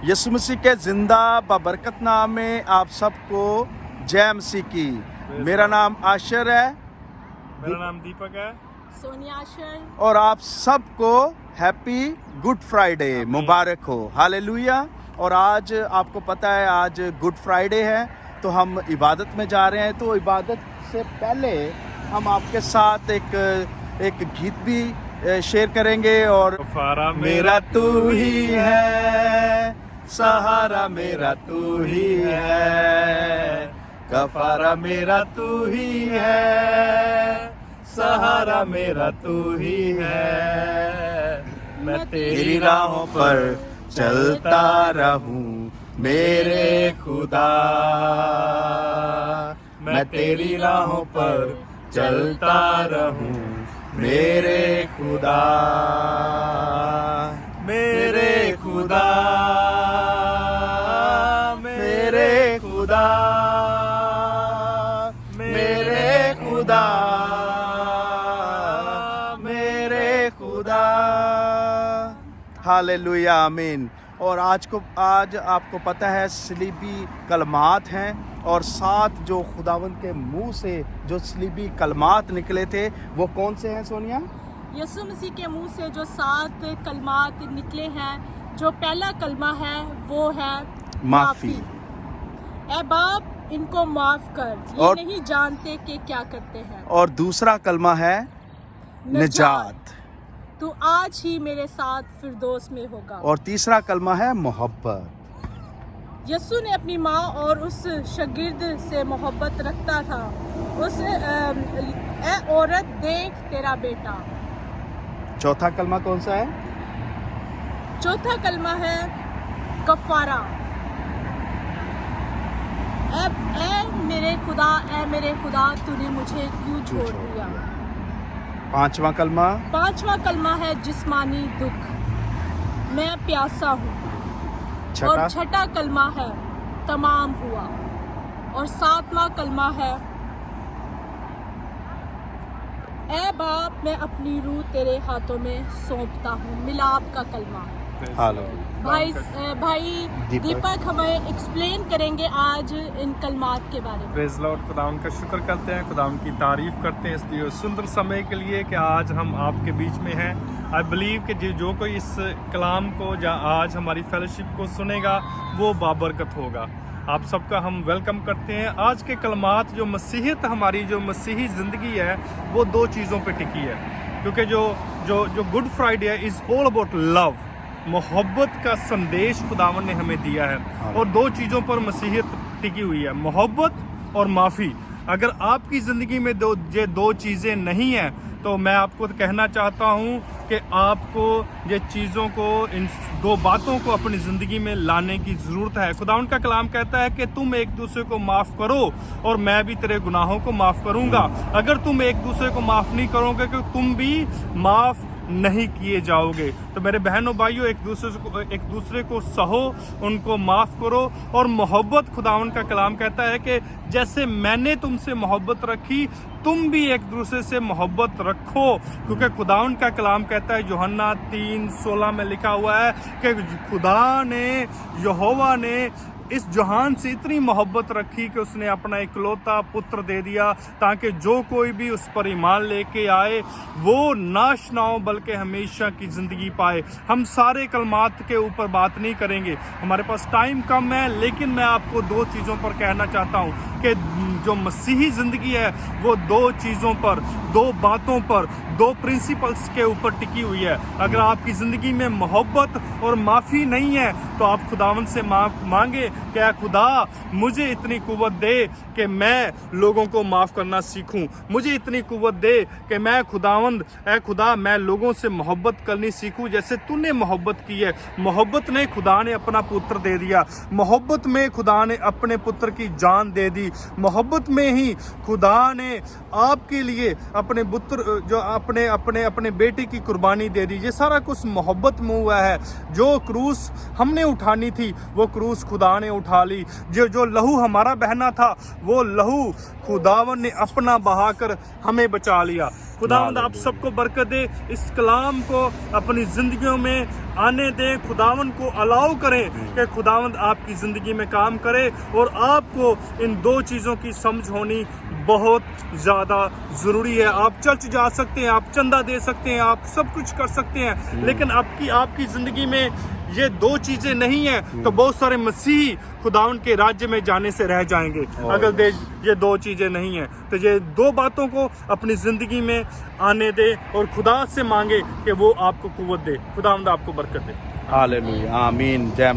यीशु मसीह के जिंदा बबरकत नाम में आप सबको जय मसीह की। मेरा नाम आशर है, मेरा नाम दीपक है, सोनिया आशर, और आप सबको हैप्पी गुड फ्राइडे मुबारक हो। हालेलुया। और आज आपको पता है आज गुड फ्राइडे है, तो हम इबादत में जा रहे हैं। तो इबादत से पहले हम आपके साथ एक गीत भी शेयर करेंगे। और कफारा मेरा तू ही है, सहारा मेरा तू ही है, कफारा मेरा तू ही है, सहारा मेरा तू ही है। मैं तेरी राहों पर चलता रहूं मेरे खुदा, मैं तेरी राहों पर चलता रहूं मेरे खुदा, मेरे खुदा, मेरे खुदा, मेरे खुदा, मेरे खुदा। हालेलुया, आमीन। और आज आपको पता है सलीबी कलमात हैं, और 7 जो खुदावंद के मुंह से जो सलीबी कलमात निकले थे वो कौन से हैं सोनिया? यीशु मसीह के मुंह से जो 7 कलमात निकले हैं, जो पहला कलमा है वो है माफी। ऐ बाप इनको माफ कर, ये और नहीं जानते कि क्या करते हैं। और दूसरा कलमा है निजात। तू आज ही मेरे साथ फिरदौस में होगा। और तीसरा कलमा है मोहब्बत। यीशु ने अपनी माँ और उस शागिर्द से मोहब्बत रखता था। उस ए औरत देख तेरा बेटा। चौथा कलमा कौन सा है? चौथा कलमा है कफारा। ए मेरे खुदा तूने मुझे क्यों छोड़ दिया। पांचवा कलमा? पांचवा कलमा है जिस्मानी दुख, मैं प्यासा हूँ। और छठा कलमा है तमाम हुआ। और 7वां कलमा है ऐ बाप मैं अपनी रूह तेरे हाथों में सौंपता हूँ। मिलाप का कलमा। भाई दीपक हमें एक्सप्लेन करेंगे आज इन कलमात के बारे में। Praise Lord. खुदावन का शुक्र करते हैं, खुदावन की तारीफ करते हैं इसलिए सुंदर समय के लिए कि आज हम आपके बीच में हैं। आई बिलीव कि जो कोई इस कलाम को या आज हमारी फेलोशिप को सुनेगा वो बाबरकत होगा। आप सबका हम वेलकम करते हैं। आज के कलमात जो मसीहियत हमारी जो मसीही ज़िंदगी है वो 2 चीज़ों पे टिकी है, क्योंकि जो गुड फ्राइडे है इज़ ऑल अबाउट लव। मोहब्बत का संदेश खुदावन ने हमें दिया है, और 2 चीज़ों पर मसीहियत टिकी हुई है, मोहब्बत और माफ़ी। अगर आपकी ज़िंदगी में ये 2 चीज़ें नहीं हैं तो मैं आपको कहना चाहता हूँ कि आपको ये चीज़ों को, इन 2 बातों को अपनी ज़िंदगी में लाने की ज़रूरत है। खुदावन का कलाम कहता है कि तुम एक दूसरे को माफ़ करो और मैं भी तेरे गुनाहों को माफ़ करूँगा। अगर तुम एक दूसरे को माफ़ नहीं करोगे तो तुम भी माफ़ नहीं किए जाओगे। तो मेरे बहनों भाइयों, एक दूसरे को सहो, उनको माफ़ करो। और मोहब्बत, खुदावन का कलाम कहता है कि जैसे मैंने तुमसे मोहब्बत रखी तुम भी एक दूसरे से मोहब्बत रखो, क्योंकि खुदावन का कलाम कहता है यूहन्ना 3:16 में लिखा हुआ है कि खुदा ने, यहोवा ने इस जहान से इतनी मोहब्बत रखी कि उसने अपना इकलौता पुत्र दे दिया, ताकि जो कोई भी उस पर ईमान लेके आए वो नाश ना हो बल्कि हमेशा की ज़िंदगी पाए। हम सारे कलमात के ऊपर बात नहीं करेंगे, हमारे पास टाइम कम है, लेकिन मैं आपको 2 चीज़ों पर कहना चाहता हूँ कि जो मसीही ज़िंदगी है वो 2 चीज़ों पर, 2 बातों पर, 2 प्रिंसिपल्स के ऊपर टिकी हुई है। अगर आपकी ज़िंदगी में मोहब्बत और माफ़ी नहीं है तो आप खुदावन से मांगे कि ऐ खुदा मुझे इतनी कुव्वत दे कि मैं लोगों को माफ़ करना सीखूं, मुझे इतनी कुव्वत दे कि मैं खुदावंद, ऐ खुदा मैं लोगों से मोहब्बत करनी सीखूं जैसे तूने मोहब्बत की है। मोहब्बत ने खुदा ने अपना पुत्र दे दिया, मोहब्बत में खुदा ने अपने पुत्र की जान दे दी, मोहब्बत में ही खुदा ने आपके लिए अपने पुत्र जो अपने बेटे की कुर्बानी दे दी। ये सारा कुछ मोहब्बत में हुआ है। जो क्रूस हमने उठानी थी वो क्रूस खुदा ने उठा ली। जो लहू हमारा बहना था वो लहू खुदावन ने अपना बहाकर हमें बचा लिया। खुदावंद आप सबको बरकत दे, इस कलाम को अपनी जिंदगियों में आने दें, खुदावंद को अलाउ करें कि खुदावंद आपकी जिंदगी में काम करे, और आपको इन दो चीज़ों की समझ होनी बहुत ज़्यादा ज़रूरी है। आप चर्च जा सकते हैं, आप चंदा दे सकते हैं, आप सब कुछ कर सकते हैं, लेकिन आपकी ज़िंदगी में ये दो चीज़ें नहीं हैं तो बहुत सारे मसीही खुदावंद के राज्य में जाने से रह जाएंगे। अगर ये दो चीज़ें नहीं हैं तो ये दो बातों को अपनी ज़िंदगी में आने दे और खुदा से मांगे कि वो आपको कुव्वत दे। खुदावंद आपको बरकत दे। हालेलुया, आमीन। जय